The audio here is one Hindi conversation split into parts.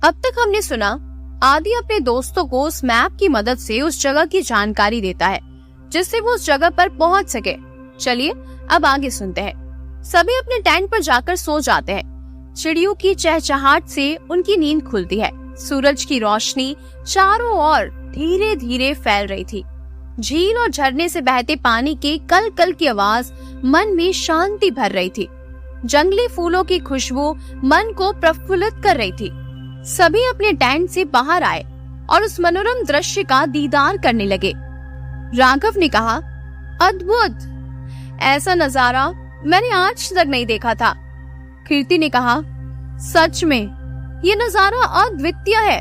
अब तक हमने सुना आदि अपने दोस्तों को उस मैप की मदद से उस जगह की जानकारी देता है जिससे वो उस जगह पर पहुंच सके। चलिए अब आगे सुनते हैं। सभी अपने टेंट पर जाकर सो जाते हैं। चिड़ियों की चहचहाट से उनकी नींद खुलती है। सूरज की रोशनी चारों ओर धीरे धीरे फैल रही थी। झील और झरने से बहते पानी की कल कल की आवाज मन में शांति भर रही थी। जंगली फूलों की खुशबू मन को प्रफुल्लित कर रही थी। सभी अपने टेंट से बाहर आए और उस मनोरम दृश्य का दीदार करने लगे। राघव ने कहा, अद्भुत, ऐसा नजारा मैंने आज तक नहीं देखा था। कीर्ति ने कहा, सच में ये नजारा अद्वितीय है।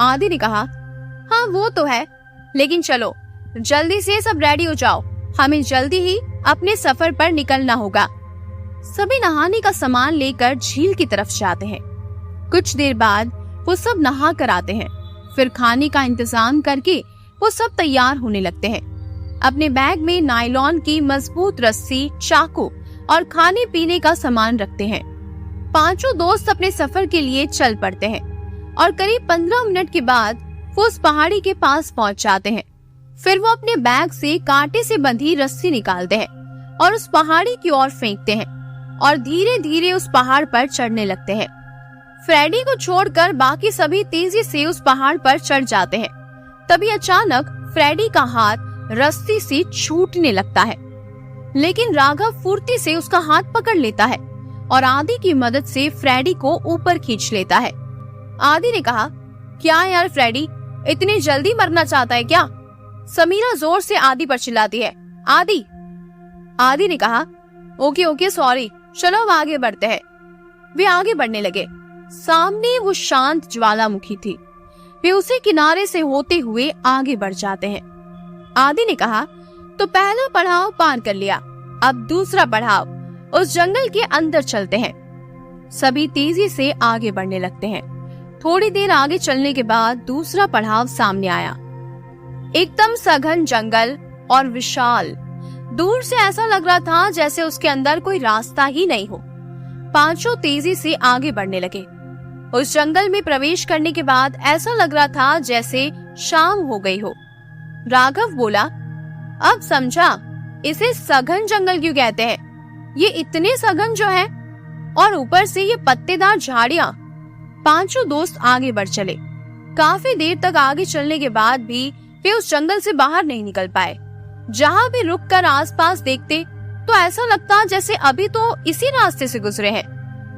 आदि ने कहा, हाँ वो तो है, लेकिन चलो जल्दी से सब रेडी हो जाओ, हमें जल्दी ही अपने सफर पर निकलना होगा। सभी नहाने का सामान लेकर झील की तरफ जाते हैं। कुछ देर बाद वो सब नहा कर आते हैं। फिर खाने का इंतजाम करके वो सब तैयार होने लगते हैं। अपने बैग में नायलॉन की मजबूत रस्सी, चाकू और खाने पीने का सामान रखते हैं। पांचों दोस्त अपने सफर के लिए चल पड़ते हैं और करीब 15 मिनट के बाद वो उस पहाड़ी के पास पहुंच जाते हैं। फिर वो अपने बैग से कांटे से बंधी रस्सी निकालते हैं और उस पहाड़ी की ओर फेंकते हैं और धीरे धीरे उस पहाड़ पर चढ़ने लगते हैं। फ्रेडी को छोड़कर बाकी सभी तेजी से उस पहाड़ पर चढ़ जाते हैं। तभी अचानक फ्रेडी का हाथ रस्सी से छूटने लगता है, लेकिन राघव फुर्ती से उसका हाथ पकड़ लेता है और आदि की मदद से फ्रेडी को ऊपर खींच लेता है। आदि ने कहा, क्या यार फ्रेडी, इतनी जल्दी मरना चाहता है क्या? समीरा जोर से आदि पर चिल्लाती है, आदि। आदि ने कहा, ओके सॉरी, चलो अब आगे बढ़ते हैं। वे आगे बढ़ने लगे। सामने वो शांत ज्वालामुखी थी। वे उसी किनारे से होते हुए आगे बढ़ जाते हैं। आदि ने कहा, तो पहला पड़ाव पार कर लिया, अब दूसरा पड़ाव, उस जंगल के अंदर चलते हैं। सभी तेजी से आगे बढ़ने लगते हैं। थोड़ी देर आगे चलने के बाद दूसरा पड़ाव सामने आया। एकदम सघन जंगल और विशाल। दूर से ऐसा लग रहा था जैसे उसके अंदर कोई रास्ता ही नहीं हो। पांचों तेजी से आगे बढ़ने लगे। उस जंगल में प्रवेश करने के बाद ऐसा लग रहा था जैसे शाम हो गई हो। राघव बोला, अब समझा इसे सघन जंगल क्यों कहते हैं। ये इतने सघन जो है, और ऊपर से ये पत्तेदार झाड़ियां। पांचों दोस्त आगे बढ़ चले। काफी देर तक आगे चलने के बाद भी वे उस जंगल से बाहर नहीं निकल पाए। जहाँ भी रुककर आसपास देखते तो ऐसा लगता जैसे अभी तो इसी रास्ते से गुजरे हैं।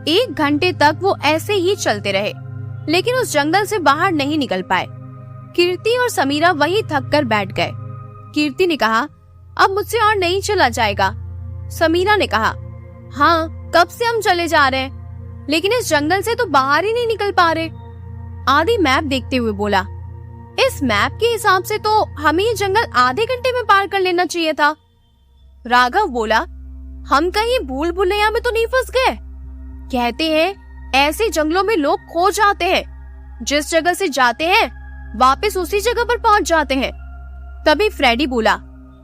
1 घंटे तक वो ऐसे ही चलते रहे, लेकिन उस जंगल से बाहर नहीं निकल पाए। कीर्ति और समीरा वहीं थक कर बैठ गए। कीर्ति ने कहा, अब मुझसे और नहीं चला जाएगा। समीरा ने कहा, हाँ कब से हम चले जा रहे हैं, लेकिन इस जंगल से तो बाहर ही नहीं निकल पा रहे। आदि मैप देखते हुए बोला, इस मैप के हिसाब से तो हमें ये जंगल आधे घंटे में पार कर लेना चाहिए था। राघव बोला, हम कहीं भूल भुलैया में तो नहीं फंस गए? कहते हैं ऐसे जंगलों में लोग खो जाते हैं, जिस जगह से जाते हैं वापस उसी जगह पर पहुंच जाते हैं। तभी फ्रेडी बोला,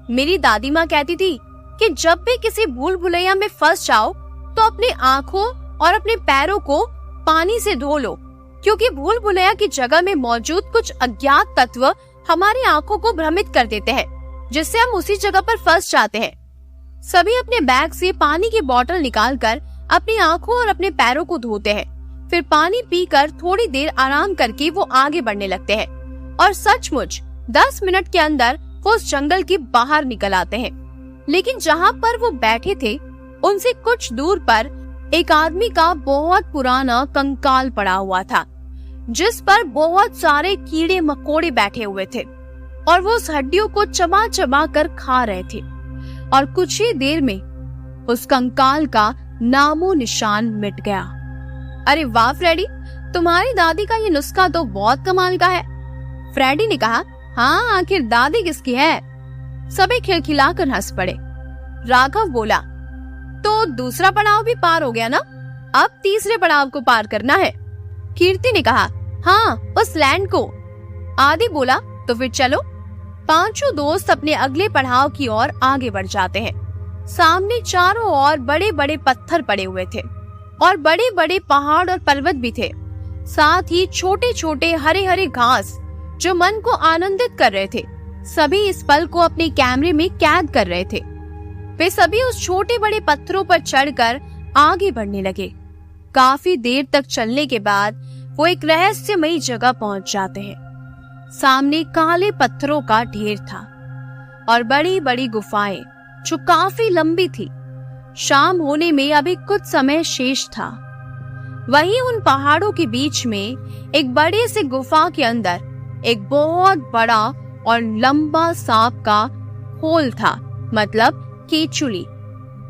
मेरी दादी माँ कहती थी कि जब भी किसी भूल भुलैया में फंस जाओ तो अपने आँखों और अपने पैरों को पानी से धो लो, क्योंकि भूल भुलैया की जगह में मौजूद कुछ अज्ञात तत्व हमारी आंखों को भ्रमित कर देते हैं, जिससे हम उसी जगह पर फंस जाते हैं। सभी अपने बैग से पानी की बोतल निकालकर अपनी आंखों और अपने पैरों को धोते हैं। फिर पानी पीकर थोड़ी देर आराम करके वो आगे बढ़ने लगते हैं और सचमुच 10 मिनट के अंदर वो उस जंगल के बाहर निकल आते हैं। लेकिन जहाँ पर वो बैठे थे उनसे कुछ दूर पर एक आदमी का बहुत पुराना कंकाल पड़ा हुआ था, जिस पर बहुत सारे कीड़े मकोड़े बैठे हुए थे और वो उस हड्डियों को चबा चबा कर खा रहे थे। और कुछ ही देर में उस कंकाल का नामो निशान मिट गया। अरे वाह फ्रेडी, तुम्हारी दादी का ये नुस्खा तो बहुत कमाल का है। फ्रेडी ने कहा, हाँ आखिर दादी किसकी है? सभी खिलखिलाकर हंस पड़े। राघव बोला, तो दूसरा पड़ाव भी पार हो गया ना, अब तीसरे पड़ाव को पार करना है। कीर्ति ने कहा, हाँ उस लैंड को। आदि बोला, तो फिर चलो। पांचों दोस्त अपने अगले पड़ाव की ओर आगे बढ़ जाते हैं। सामने चारों ओर बड़े बड़े पत्थर पड़े हुए थे और बड़े बड़े पहाड़ और पर्वत भी थे। साथ ही छोटे छोटे हरे हरे घास जो मन को आनंदित कर रहे थे। सभी इस पल को अपने कैमरे में कैद कर रहे थे। वे सभी उस छोटे बड़े पत्थरों पर चढ़कर आगे बढ़ने लगे। काफी देर तक चलने के बाद वो एक रहस्यमयी जगह पहुंच जाते हैं। सामने काले पत्थरों का ढेर था और बड़ी बड़ी गुफाएं जो काफी लंबी थी। शाम होने में अभी कुछ समय शेष था। वहीं उन पहाड़ों के बीच में एक बड़े से गुफा के अंदर एक बहुत बड़ा और लंबा सांप का होल था, मतलब केचुली।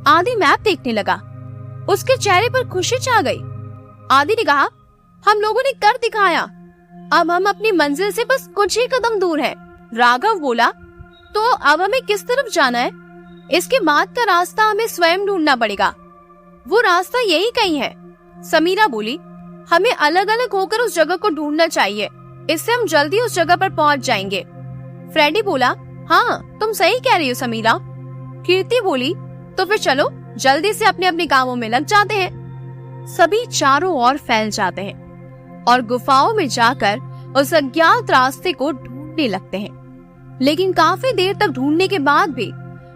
आदि मैप देखने लगा। उसके चेहरे पर खुशी छा गई। आदि ने कहा, हम लोगों ने कर दिखाया, अब हम अपनी मंजिल से बस कुछ ही कदम दूर हैं। राघव बोला, तो अब हमें किस तरफ जाना है? इसके बाद का रास्ता हमें स्वयं ढूंढना पड़ेगा। वो रास्ता यही कहीं है। समीरा बोली, हमें अलग अलग होकर उस जगह को ढूंढना चाहिए, इससे हम जल्दी उस जगह पर पहुंच जाएंगे। फ्रेडी बोला, हाँ तुम सही कह रही हो समीरा। कीर्ति बोली, तो फिर चलो जल्दी से अपने अपने कामों में लग जाते हैं। सभी चारों ओर फैल जाते हैं और गुफाओं में जाकर उस अज्ञात रास्ते को ढूंढने लगते हैं। लेकिन काफी देर तक ढूंढने के बाद भी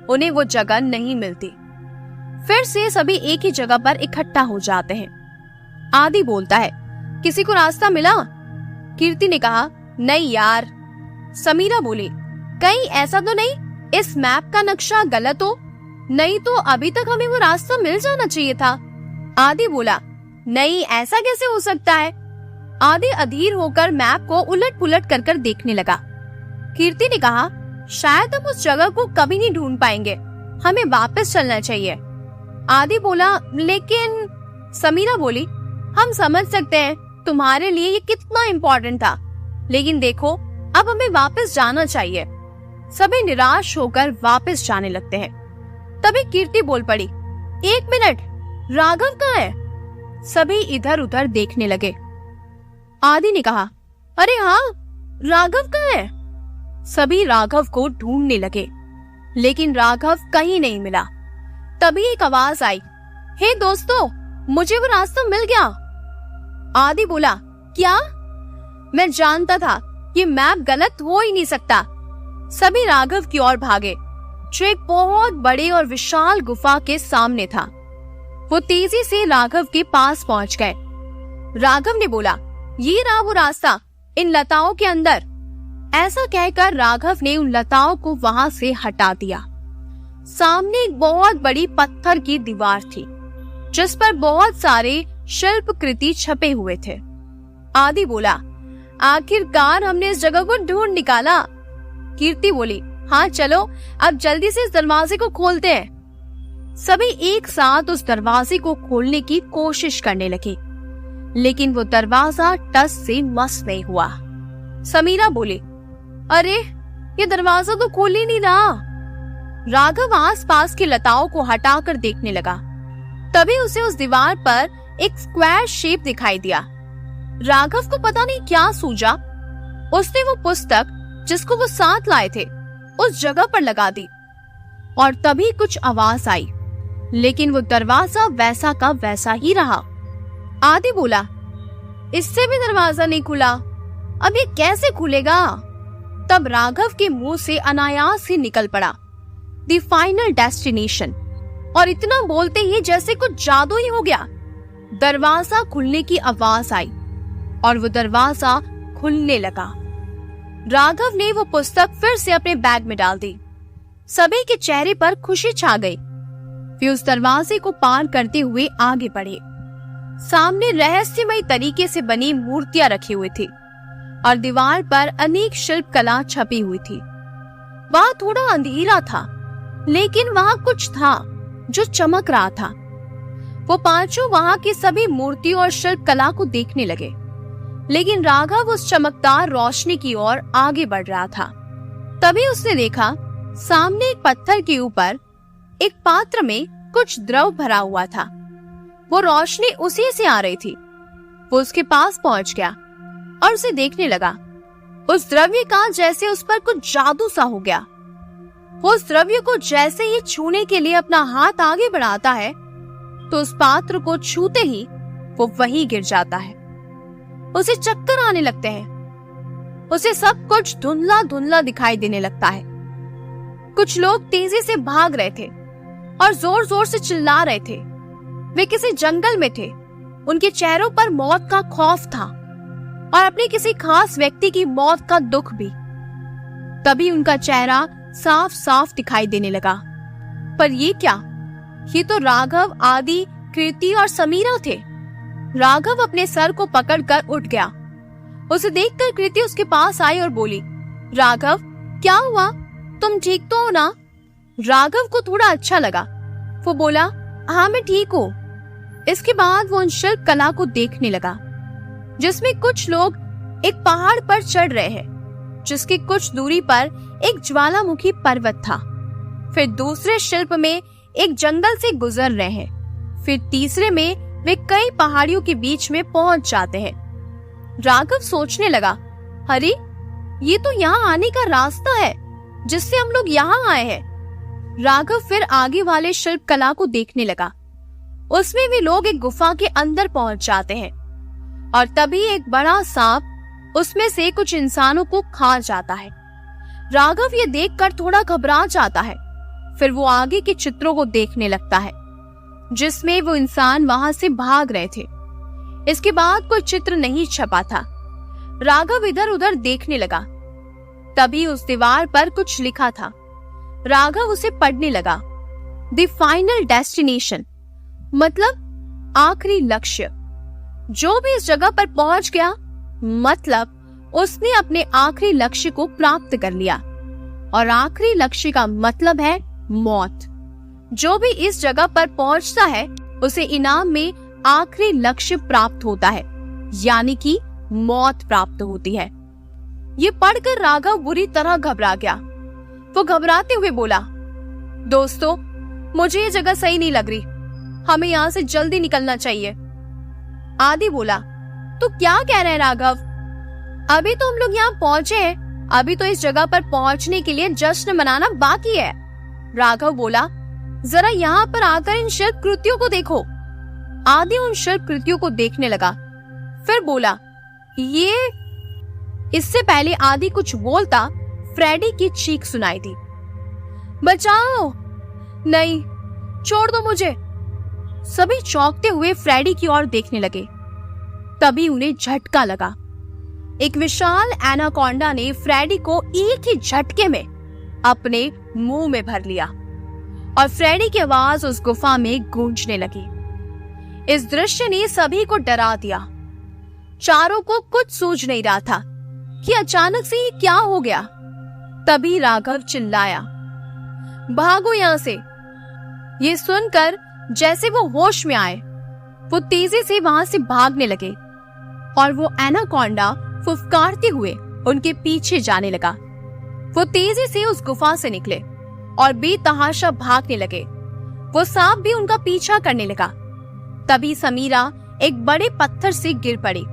उन्हें वो जगह नहीं मिलती। फिर से सभी एक ही जगह पर इकट्ठा हो जाते हैं। आदि बोलता है, किसी को रास्ता मिला? कीर्ति ने कहा, नहीं यार। समीरा बोली, कहीं ऐसा तो नहीं इस मैप का नक्शा गलत हो? नहीं तो अभी तक हमें वो रास्ता मिल जाना चाहिए था। आदि बोला, नहीं ऐसा कैसे हो सकता है? आदि अधीर होकर मैप को उलट पुलट कर कर देखने लगा। कीर्ति ने कहा, शायद हम उस जगह को कभी नहीं ढूंढ पाएंगे, हमें वापस चलना चाहिए। आदि बोला, लेकिन समीरा बोली, हम समझ सकते हैं तुम्हारे लिए ये कितना इम्पोर्टेंट था, लेकिन देखो अब हमें वापस जाना चाहिए। सभी निराश होकर वापस जाने लगते हैं। तभी कीर्ति बोल पड़ी, एक मिनट, राघव कहाँ है? सभी इधर उधर देखने लगे। आदि ने कहा, अरे हाँ, राघव कहाँ है? सभी राघव को ढूंढने लगे, लेकिन राघव कहीं नहीं मिला। तभी एक आवाज आई, हे दोस्तों, मुझे वो रास्ता मिल गया। आदि बोला, क्या? मैं जानता था ये मैप गलत हो ही नहीं सकता। सभी राघव की ओर भागे, जो एक बहुत बड़े और विशाल गुफा के सामने था। वो तेजी से राघव के पास पहुंच गए। राघव ने बोला, ये रहा वो रास्ता, इन लताओं के अंदर। ऐसा कहकर राघव ने उन लताओं को वहां से हटा दिया। सामने एक बहुत बड़ी पत्थर की दीवार थी, जिस पर बहुत सारे शिल्पकृति छपे हुए थे। आदि बोला, आखिरकार हमने इस जगह को ढूंढ निकाला। कीर्ति बोली, हाँ चलो अब जल्दी से इस दरवाजे को खोलते हैं। सभी एक साथ उस दरवाजे को खोलने की कोशिश करने लगे, लेकिन वो दरवाजा टस से मस नहीं हुआ। समीरा बोली, अरे ये दरवाजा तो खोल ही नहीं रहा। राघव आसपास की लताओं को हटाकर देखने लगा। तभी उसे उस दीवार पर एक स्क्वायर शेप दिखाई दिया। राघव को पता नहीं क्या सूझा, उसने वो पुस्तक जिसको वो साथ लाए थे उस जगह पर लगा दी और तभी कुछ आवाज आई, लेकिन वो दरवाजा वैसा का वैसा ही रहा। आदि बोला, इससे भी दरवाजा नहीं खुला, अब ये कैसे खुलेगा? तब राघव के मुंह से अनायास ही निकल पड़ा, द फाइनल डेस्टिनेशन। और इतना बोलते ही जैसे कुछ जादू ही हो गया। दरवाजा खुलने की आवाज आई और वो दरवाजा खुलने लगा। राघव ने वो पुस्तक फिर से अपने बैग में डाल दी। सभी के चेहरे पर खुशी छा गई। वे उस दरवाजे को पार करते हुए आगे बढ़े। सामने रहस्यमय तरीके से बनी मूर्तियां रखी हुई थी और दीवार पर अनेक शिल्प कला छपी हुई थी। वहां थोड़ा अंधेरा था, लेकिन वहां कुछ था जो चमक रहा था। वो पांचों वहां की सभी मूर्तियों और शिल्प कला को देखने लगे, लेकिन राघव उस चमकदार रोशनी की ओर आगे बढ़ रहा था। तभी उसने देखा सामने एक पत्थर के ऊपर एक पात्र में कुछ द्रव भरा हुआ था। वो रोशनी उसी से आ रही थी। वो उसके पास पहुंच गया और उसे देखने लगा। उस द्रव्य का जैसे उस पर कुछ जादू सा हो गया। वो उस द्रव्य को जैसे ही छूने के लिए अपना हाथ आगे बढ़ाता है, तो उस पात्र को छूते ही वो वहीं गिर जाता है। उसे चक्कर आने लगते हैं। उसे सब कुछ धुंधला धुंधला दिखाई देने लगता है। कुछ लोग तेजी से भाग रहे थे और जोर जोर से चिल्ला रहे थे। वे किसी जंगल में थे। उनके चेहरों पर मौत का खौफ था और अपने किसी खास व्यक्ति की मौत का दुख भी। तभी उनका चेहरा साफ साफ दिखाई देने लगा। पर ये क्या? ये तो राघव, आदि, कृति और समीरा थे। राघव अपने सर को पकड़कर उठ गया। उसे देखकर कृति उसके पास आई और बोली, राघव क्या हुआ? तुम ठीक तो हो ना? राघव को थोड़ा अच्छा लगा। वो बोला, हाँ मैं ठीक हूँ। इसके बाद वो उन शिल्प कला को देखने लगा जिसमें कुछ लोग एक पहाड़ पर चढ़ रहे हैं, जिसकी कुछ दूरी पर एक ज्वालामुखी पर्वत था। फिर दूसरे शिल्प में एक जंगल से गुजर रहे हैं। फिर तीसरे में वे कई पहाड़ियों के बीच में पहुंच जाते हैं। राघव सोचने लगा, अरे ये तो यहाँ आने का रास्ता है जिससे हम लोग यहाँ आए हैं। राघव फिर आगे वाले शिल्प कला को देखने लगा। उसमें वे लोग एक गुफा के अंदर पहुंच जाते हैं और तभी एक बड़ा सांप उसमें से कुछ इंसानों को खा जाता है। राघव ये देखकर थोड़ा घबरा जाता है। फिर वो आगे के चित्रों को देखने लगता है जिसमें वो इंसान वहां से भाग रहे थे। इसके बाद कोई चित्र नहीं छपा था। राघव इधर उधर देखने लगा। तभी उस दीवार पर कुछ लिखा था। राघव उसे पढ़ने लगा। द फाइनल डेस्टिनेशन, मतलब आखिरी लक्ष्य। जो भी इस जगह पर पहुंच गया, मतलब उसने अपने आखिरी लक्ष्य को प्राप्त कर लिया। और आखिरी लक्ष्य का मतलब है मौत। जो भी इस जगह पर पहुंचता है उसे इनाम में आखिरी लक्ष्य प्राप्त होता है, यानी कि मौत प्राप्त होती है। ये पढ़कर राघव बुरी तरह घबरा गया। वो घबराते हुए बोला, दोस्तों मुझे ये जगह सही नहीं लग रही, हमें यहाँ से जल्दी निकलना चाहिए। आदि बोला, तो क्या कह रहे हैं राघव? अभी तो हम लोग यहाँ पहुंचे हैं, अभी तो इस जगह पर पहुंचने के लिए जश्न मनाना बाकी है। राघव बोला, जरा यहाँ पर आकर इन शिल्प कृतियों को देखो। आदि उन शिल्प कृतियों को देखने लगा। फिर बोला, ये। इससे पहले आदि कुछ बोलता, फ्रेडी की चीख सुनाई दी, बचाओ, नहीं, छोड़ दो मुझे। सभी चौंकते हुए फ्रेडी की ओर देखने लगे। तभी उन्हें झटका लगा। एक विशाल एनाकोंडा ने फ्रेडी को एक ही झटके में अपने मुंह में भर लिया और फ्रेडी की आवाज उस गुफा में गूंजने लगी। इस दृश्य ने सभी को डरा दिया। चारों को कुछ सूझ नहीं रहा था कि अचानक से ये क्या हो गया। तभी राघव चिल्लाया, भागो यहाँ से। ये सुनकर जैसे वो होश में आए, वो तेजी से वहां से भागने लगे और वो एनाकोंडा फुफकारते हुए उनके पीछे जाने लगा। वो तेजी से उस गुफा से निकले और बेतहाशा भागने लगे। वो सांप भी उनका पीछा करने लगा। तभी समीरा एक बड़े पत्थर से गिर पड़ी।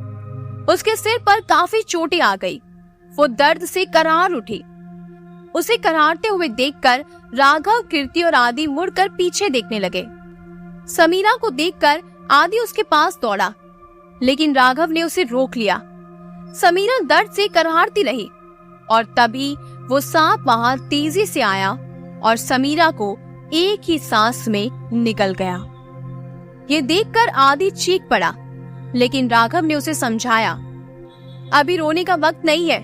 उसके सिर पर काफी चोटें आ गई। वो दर्द से करार उठी। उसे करारते हुए देखकर राघव, कीर्ति और आदि मुड़कर पीछे देखने लगे। समीरा को देखकर आदि उसके पास दौड़ा, लेकिन राघव ने उसे रोक लिया। समीरा दर्द से करारती रही और तभी वो सांप वहां तेजी से आया और समीरा को एक ही सांस में निगल गया। ये देखकर आदि चीख पड़ा, लेकिन राघव ने उसे समझाया, अभी रोने का वक्त नहीं है,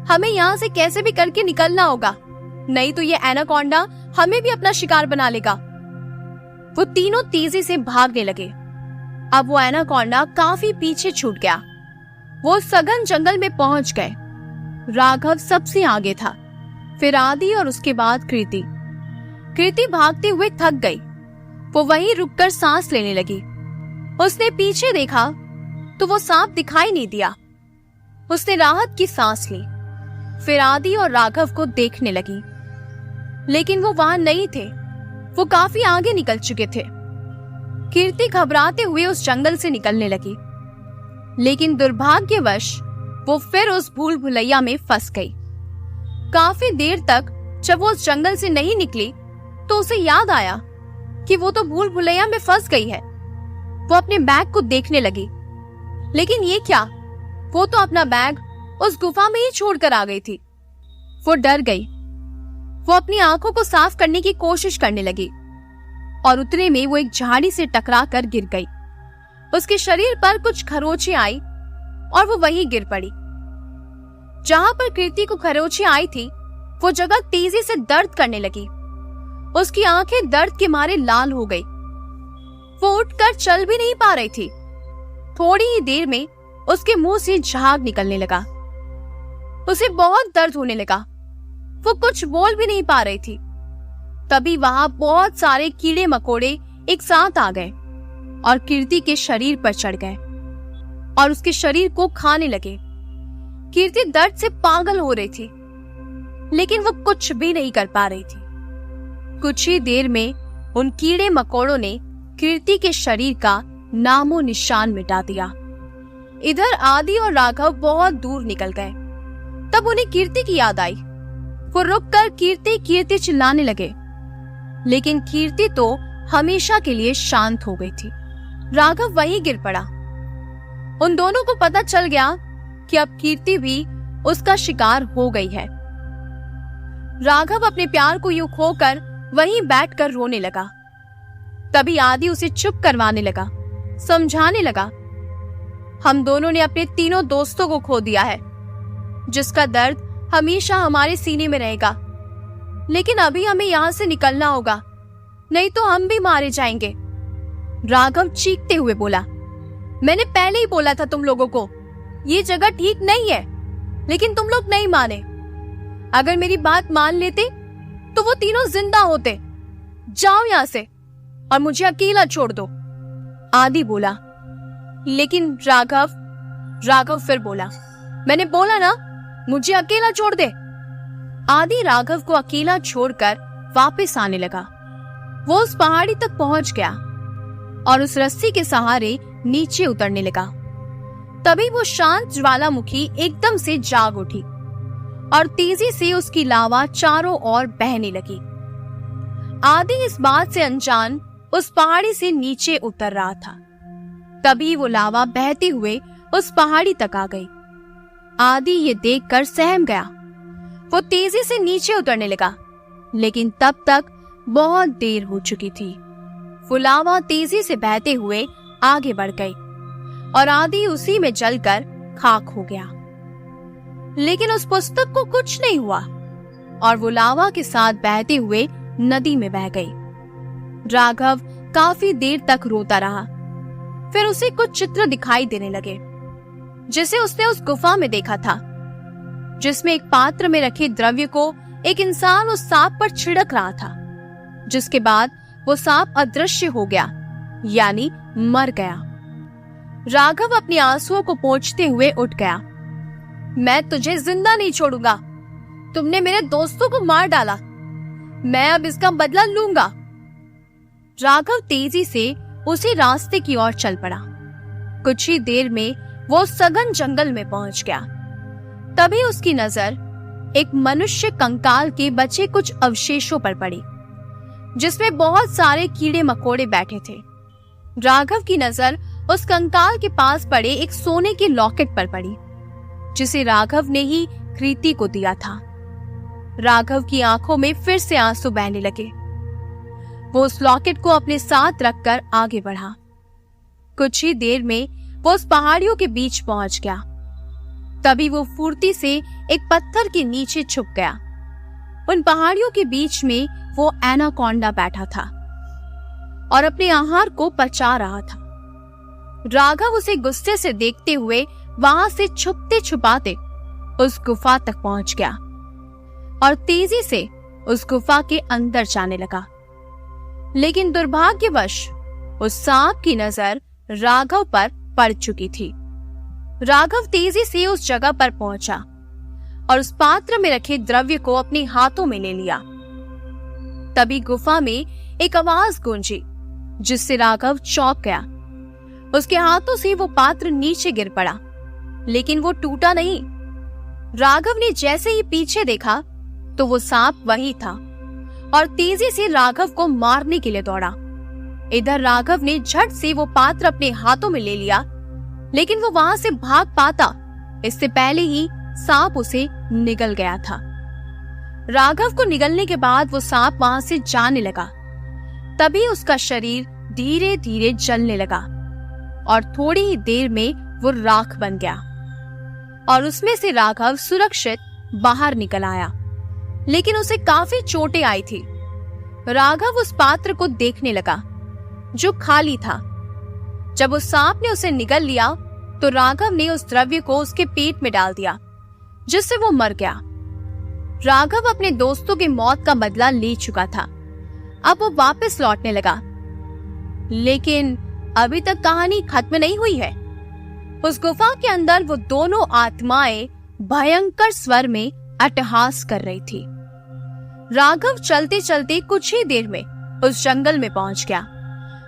हमें यहाँ से कैसे भी करके निकलना होगा, नहीं तो ये एनाकोंडा हमें भी अपना शिकार बना लेगा। वो तीनों तेजी से भागने लगे। अब वो एनाकोंडा काफी पीछे छूट गया। वो सघन जंगल में पहुंच गए। राघव सबसे आगे था, फिर आदि और उसके बाद कृति। कृति भागते हुए थक गई। वो वहीं रुककर सांस लेने लगी। उसने पीछे देखा तो वो सांप दिखाई नहीं दिया। उसने राहत की सांस ली। फिर आदि और राघव को देखने लगी, लेकिन वो वहां नहीं थे। वो काफी आगे निकल चुके थे। कीर्ति घबराते हुए उस जंगल से निकलने लगी, लेकिन दुर्भाग्यवश वो फिर उस भूल भुलैया में फंस गई। काफी देर तक जब वो उस जंगल से नहीं निकली तो उसे याद आया कि वो तो भूल भुलैया में फंस गई है। वो अपने बैग को देखने लगी, लेकिन ये क्या? वो तो अपना बैग उस गुफा में ही छोड़कर आ गई थी। वो डर गई। वो अपनी आंखों को साफ करने की कोशिश करने लगी और उतने में वो एक झाड़ी से टकरा कर गिर गई। उसके शरीर पर कुछ खरोंचें आई और वो वहीं गिर पड़ी। जहां पर कीर्ति को खरोंचें आई थी, वो जगह तेजी से दर्द करने लगी। उसकी आंखें दर्द के मारे लाल हो गई। वो उठकर चल भी नहीं पा रही थी। थोड़ी ही देर में उसके मुंह से झाग निकलने लगा। उसे बहुत दर्द होने लगा। वो कुछ बोल भी नहीं पा रही थी। तभी वहां बहुत सारे कीड़े मकोड़े एक साथ आ गए और कीर्ति के शरीर पर चढ़ गए और उसके शरीर को खाने लगे। कीर्ति दर्द से पागल हो रही थी, लेकिन वो कुछ भी नहीं कर पा रही थी। कुछ ही देर में उन कीड़े मकोड़ों ने कीर्ति के शरीर का नामो निशान मिटा दिया। इधर आदि और राघव बहुत दूर निकल गए। तब उन्हें कीर्ति की याद आई। वो रुककर कीर्ति कीर्ति चिल्लाने लगे, लेकिन कीर्ति तो हमेशा के लिए शांत हो गई थी। राघव वहीं गिर पड़ा। उन दोनों को पता चल गया कि अब कीर्ति भी उसका शिकार हो गई है। राघव अपने प्यार को यूं खोकर वहीं बैठकर रोने लगा। तभी आदि उसे चुप करवाने लगा, समझाने लगा, हम दोनों ने अपने तीनों दोस्तों को खो दिया है, जिसका दर्द हमेशा हमारे सीने में रहेगा। लेकिन अभी हमें यहाँ से निकलना होगा, नहीं तो हम भी मारे जाएंगे। राघव चीखते हुए बोला, मैंने पहले ही बोला था तुम लोगों को, ये जगह ठीक नहीं है, लेकिन तुम लोग नहीं माने। अगर मेरी बात मान लेते तो वो तीनों जिंदा होते। जाओ यहाँ से और मुझे अकेला छोड़ दो। आदि बोला। लेकिन राघव फिर बोला, मैंने बोला ना, मुझे अकेला छोड़ दे। आदि राघव को अकेला छोड़कर वापस आने लगा। वो उस पहाड़ी तक पहुंच गया और उस रस्सी के सहारे नीचे उतरने लगा। तभी वो शांत ज्वालामुखी एकदम से जाग उठी और तेजी से उसकी लावा चारों ओर बहने लगी। आदि इस बात से अनजान उस पहाड़ी से नीचे उतर रहा था। तभी वो लावा बहते हुए उस पहाड़ी तक आ गई। आदि ये देखकर सहम गया। वो तेजी से नीचे उतरने लगा, लेकिन तब तक बहुत देर हो चुकी थी। वो लावा तेजी से बहते हुए आगे बढ़ गई और आदि उसी में जलकर खाक हो गया। लेकिन उस पुस्तक को कुछ नहीं हुआ और वो लावा के साथ बहते हुए नदी में बह गई। राघव काफी देर तक रोता रहा। फिर उसे कुछ चित्र दिखाई देने लगे, जिसे उसने उस गुफा में देखा था, जिसमें एक पात्र में रखे द्रव्य को एक इंसान उस सांप पर छिड़क रहा था, जिसके बाद वो सांप अदृश्य हो गया, यानी मर गया। राघव अपने आंसुओं को पोंछते हुए उठ गया। मैं तुझे जिंदा नहीं छोड़ूंगा। तुमने मेरे दोस्तों को मार डाला। मैं अब इसका बदला लूंगा। राघव तेजी से उसी रास्ते की ओर चल पड़ा। कुछ ही देर में वो सघन जंगल में पहुंच गया। तभी उसकी नजर एक मनुष्य कंकाल के बचे कुछ अवशेषों पर पड़ी, जिसमें बहुत सारे कीड़े मकोड़े बैठे थे। राघव की नजर उस कंकाल के पास पड़े एक सोने के लॉकेट पर पड़ी, जिसे राघव ने ही कीर्ति को दिया था। राघव की आंखों में फिर से आंसू बहने लगे। वो उस लॉकेट को अपने साथ रखकर आगे बढ़ा। कुछ ही देर में वो उस पहाड़ियों के बीच पहुंच गया। तभी वो फुर्ती से एक पत्थर के नीचे छुप गया। उन पहाड़ियों के बीच में वो एनाकोंडा बैठा था और अपने आहार को पचा रहा था। राघव उसे गुस्से से देखते हुए वहां से छुपते छुपाते उस गुफा तक पहुंच गया और तेजी से उस गुफा के अंदर जाने लगा। लेकिन दुर्भाग्यवश उस सांप की नजर राघव पर पड़ चुकी थी। राघव तेजी से उस जगह पर पहुंचा और उस पात्र में रखे द्रव्य को अपने हाथों में ले लिया। तभी गुफा में एक आवाज गूंजी, जिससे राघव चौंक गया। उसके हाथों से वो पात्र नीचे गिर पड़ा, लेकिन वो टूटा नहीं। राघव ने जैसे ही पीछे देखा तो वो सांप वही था और तेजी से राघव को मारने के लिए दौड़ा। इधर राघव ने झट से वो पात्र अपने हाथों में ले लिया, लेकिन वो वहां से भाग पाता इससे पहले ही सांप उसे निगल गया था। राघव को निगलने के बाद वो सांप वहां से जाने लगा। तभी उसका शरीर धीरे धीरे जलने लगा और थोड़ी ही देर में वो राख बन गया और उसमें से राघव सुरक्षित बाहर निकल आया, लेकिन उसे काफी चोटें आई थी। राघव उस पात्र को देखने लगा जो खाली था। जब उस सांप ने उसे निगल लिया तो राघव ने उस द्रव्य को उसके पेट में डाल दिया, जिससे वो मर गया। राघव अपने दोस्तों की मौत का बदला ले चुका था। अब वो वापस लौटने लगा, लेकिन अभी तक कहानी खत्म नहीं हुई है। उस गुफा के अंदर वो दोनों आत्माएं भयंकर स्वर में अट्टहास कर रही थी। राघव चलते चलते कुछ ही देर में उस जंगल में पहुंच गया।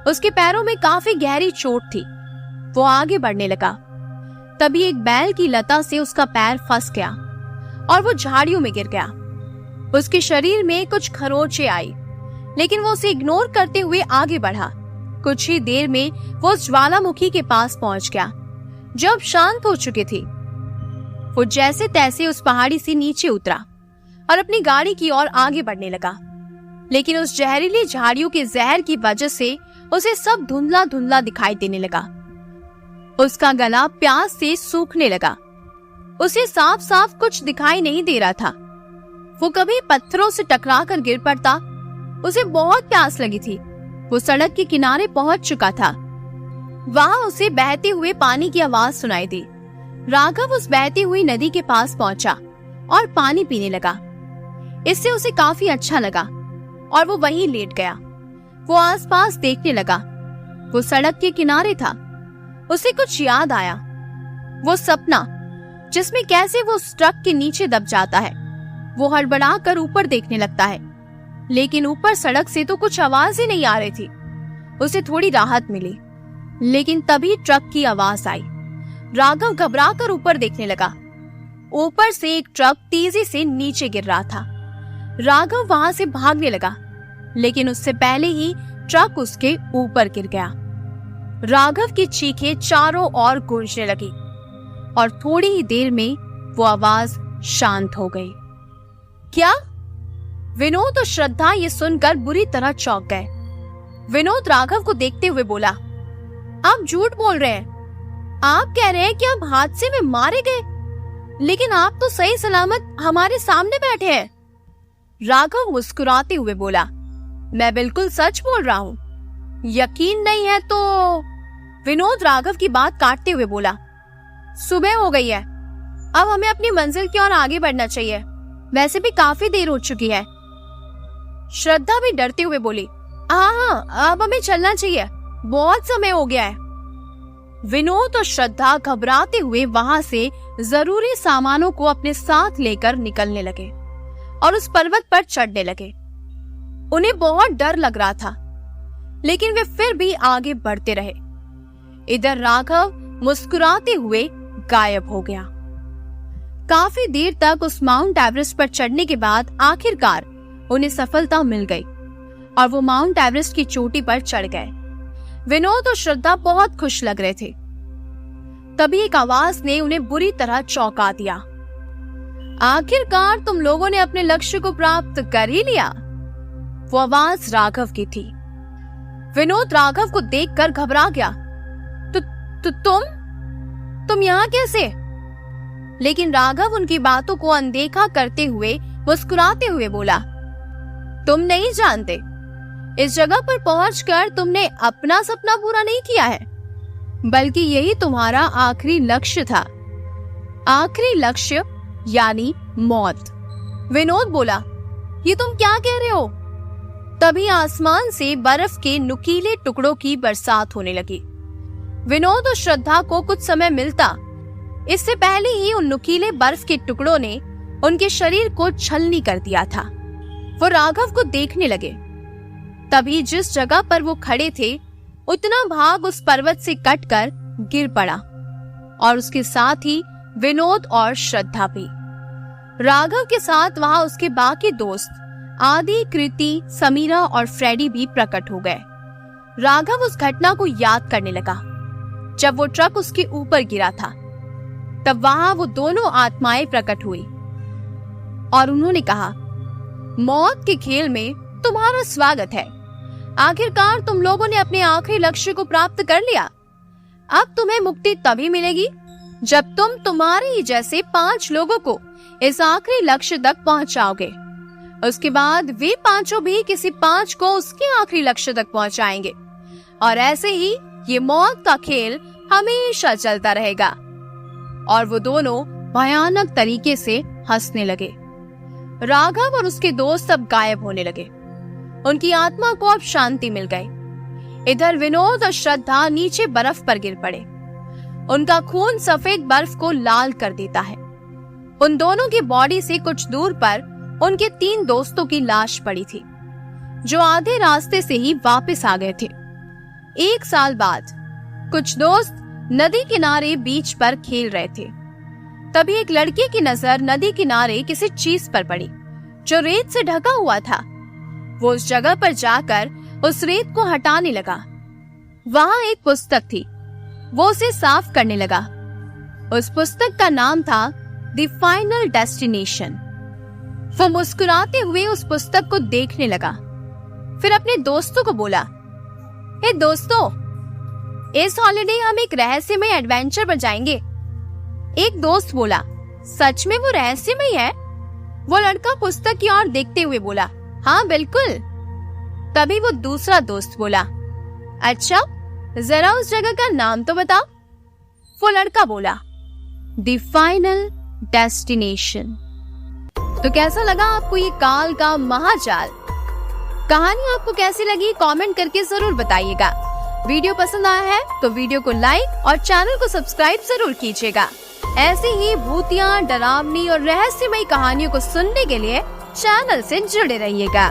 उसके पैरों में काफी गहरी चोट थी। वो आगे बढ़ने लगा। तभी एक बैल की लता से उसका पैर फंस गया और वो झाड़ियों में गिर गया। उसके शरीर में कुछ खरोंचें आई, लेकिन वो उसे इग्नोर करते हुए आगे बढ़ा। कुछ ही देर में वो उस ज्वालामुखी के पास पहुंच गया, जो अब शांत हो चुकी थी। वो जैसे तैसे उस पहाड़ी से नीचे उतरा और अपनी गाड़ी की ओर आगे बढ़ने लगा, लेकिन उस जहरीली झाड़ियों के जहर की वजह से उसे सब धुंधला धुंधला दिखाई देने लगा। उसका गला प्यास से सूखने लगा। उसे साफ साफ कुछ दिखाई नहीं दे रहा था। वो कभी पत्थरों से टकरा कर गिर पड़ता। उसे बहुत प्यास लगी थी। वो सड़क के किनारे पहुंच चुका था। वहां उसे बहते हुए पानी की आवाज सुनाई दी। राघव उस बहती हुई नदी के पास पहुंचा और पानी पीने लगा। इससे उसे काफी अच्छा लगा और वो वहीं लेट गया। वो आसपास देखने लगा। वो सड़क के किनारे था। उसे कुछ याद आया। वो सपना जिसमें कैसे वो उस ट्रक के नीचे दब जाता है। वो हड़बड़ा कर ऊपर देखने लगता है, लेकिन ऊपर सड़क से तो कुछ आवाज ही नहीं आ रही थी। उसे थोड़ी राहत मिली, लेकिन तभी ट्रक की आवाज आई। राघव घबरा कर ऊपर देखने लगा। ऊपर से एक ट्रक तेजी से नीचे गिर रहा था। राघव वहां से भागने लगा, लेकिन उससे पहले ही ट्रक उसके ऊपर गिर गया। राघव की चीखें चारों ओर गूंजने लगी और थोड़ी ही देर में वो आवाज शांत हो गई। क्या? विनोद और श्रद्धा ये सुनकर बुरी तरह चौंक गए। विनोद राघव को देखते हुए बोला, आप झूठ बोल रहे हैं। आप कह रहे हैं कि आप हादसे में मारे गए, लेकिन आप तो सही सलामत हमारे सामने बैठे हैं। राघव मुस्कुराते हुए बोला, मैं बिल्कुल सच बोल रहा हूँ। यकीन नहीं है तो? विनोद राघव की बात काटते हुए बोला, सुबह हो गई है, अब हमें अपनी मंजिल की ओर आगे बढ़ना चाहिए। वैसे भी काफी देर हो चुकी है। श्रद्धा भी डरते हुए बोली, हाँ, अब हमें चलना चाहिए, बहुत समय हो गया है। विनोद और श्रद्धा घबराते हुए वहां से जरूरी सामानों को अपने साथ लेकर निकलने लगे और उस पर्वत पर चढ़ने लगे। उन्हें बहुत डर लग रहा था, लेकिन वे फिर भी आगे बढ़ते रहे। इधर राघव मुस्कुराते हुए गायब हो गया। काफी देर तक उस माउंट एवरेस्ट पर चढ़ने के बाद आखिरकार उन्हें सफलता मिल गई और वो माउंट एवरेस्ट की चोटी पर चढ़ गए। विनोद और श्रद्धा बहुत खुश लग रहे थे। तभी एक आवाज ने उन्हें बुरी तरह चौंका दिया। आखिरकार तुम लोगों ने अपने लक्ष्य को प्राप्त कर ही लिया। वो आवाज राघव की थी। विनोद राघव को देखकर घबरा गया। तुम यहाँ कैसे? लेकिन राघव उनकी बातों को अनदेखा करते हुए मुस्कुराते हुए बोला, तुम नहीं जानते, इस जगह पर पहुंचकर तुमने अपना सपना पूरा नहीं किया है, बल्कि यही तुम्हारा आखिरी लक्ष्य था। आखिरी लक्ष्य यानी मौत। विनोद बोला, ये तुम क्या कह रहे हो? तभी आसमान से बर्फ के नुकीले टुकड़ों की बरसात होने लगी। विनोद और श्रद्धा को कुछ समय मिलता, इससे पहले ही उन नुकीले बर्फ के टुकड़ों ने उनके शरीर को छलनी कर दिया था। वो राघव को देखने लगे। तभी जिस जगह पर वो खड़े थे, उतना भाग उस पर्वत से कटकर गिर पड़ा और उसके साथ ही विनोद और श्रद्धा भी। राघव के साथ वहां उसके बाकी दोस्त आदि, कृति, समीरा और फ्रेडी भी प्रकट हो गए। राघव उस घटना को याद करने लगा जब वो ट्रक उसके ऊपर गिरा था। तब वहां वो दोनों आत्माएं प्रकट हुई और उन्होंने कहा, मौत के खेल में तुम्हारा स्वागत है। आखिरकार तुम लोगों ने अपने आखिरी लक्ष्य को प्राप्त कर लिया। अब तुम्हें मुक्ति तभी मिलेगी जब तुम तुम्हारे ही जैसे 5 लोगों को इस आखिरी लक्ष्य तक पहुंचाओगे। उसके बाद वे 5 भी किसी 5 को उसके आखिरी लक्ष्य तक पहुंचाएंगे और ऐसे ही ये मौत का खेल हमेशा चलता रहेगा। और वो दोनों भयानक तरीके से हंसने लगे। राघव और उसके दोस्त अब गायब होने लगे। उनकी आत्मा को अब शांति मिल गई। इधर विनोद और श्रद्धा नीचे बर्फ पर गिर पड़े। उनका खून सफेद बर्फ को लाल कर देता है। उन दोनों की बॉडी से कुछ दूर पर उनके 3 दोस्तों की लाश पड़ी थी, जो आधे रास्ते से ही वापस आ गए थे। 1 साल बाद कुछ दोस्त नदी किनारे बीच पर खेल रहे थे। तभी एक लड़के की नजर नदी किनारे किसी चीज पर पड़ी जो रेत से ढका हुआ था। वो उस जगह पर जाकर उस रेत को हटाने लगा। वहां एक पुस्तक थी। वो उसे साफ करने लगा। उस पुस्तक का नाम था द फाइनल डेस्टिनेशन। वो मुस्कुराते हुए उस पुस्तक को देखने लगा। फिर अपने दोस्तों को बोला, हे दोस्तों, इस हॉलिडे हम एक रहस्यमय एडवेंचर पर जाएंगे। एक दोस्त बोला, सच में वो रहस्यमय है? वो लड़का पुस्तक की ओर देखते हुए बोला, हाँ बिल्कुल। तभी वो दूसरा दोस्त बोला, अच्छा जरा उस जगह का नाम तो बताओ। वो लड़का बोला, द फाइनल डेस्टिनेशन। तो कैसा लगा आपको ये काल का महाजाल? कहानी आपको कैसी लगी कमेंट करके जरूर बताइएगा। वीडियो पसंद आया है तो वीडियो को लाइक और चैनल को सब्सक्राइब जरूर कीजिएगा। ऐसे ही भूतिया, डरावनी और रहस्यमयी कहानियों को सुनने के लिए चैनल से जुड़े रहिएगा।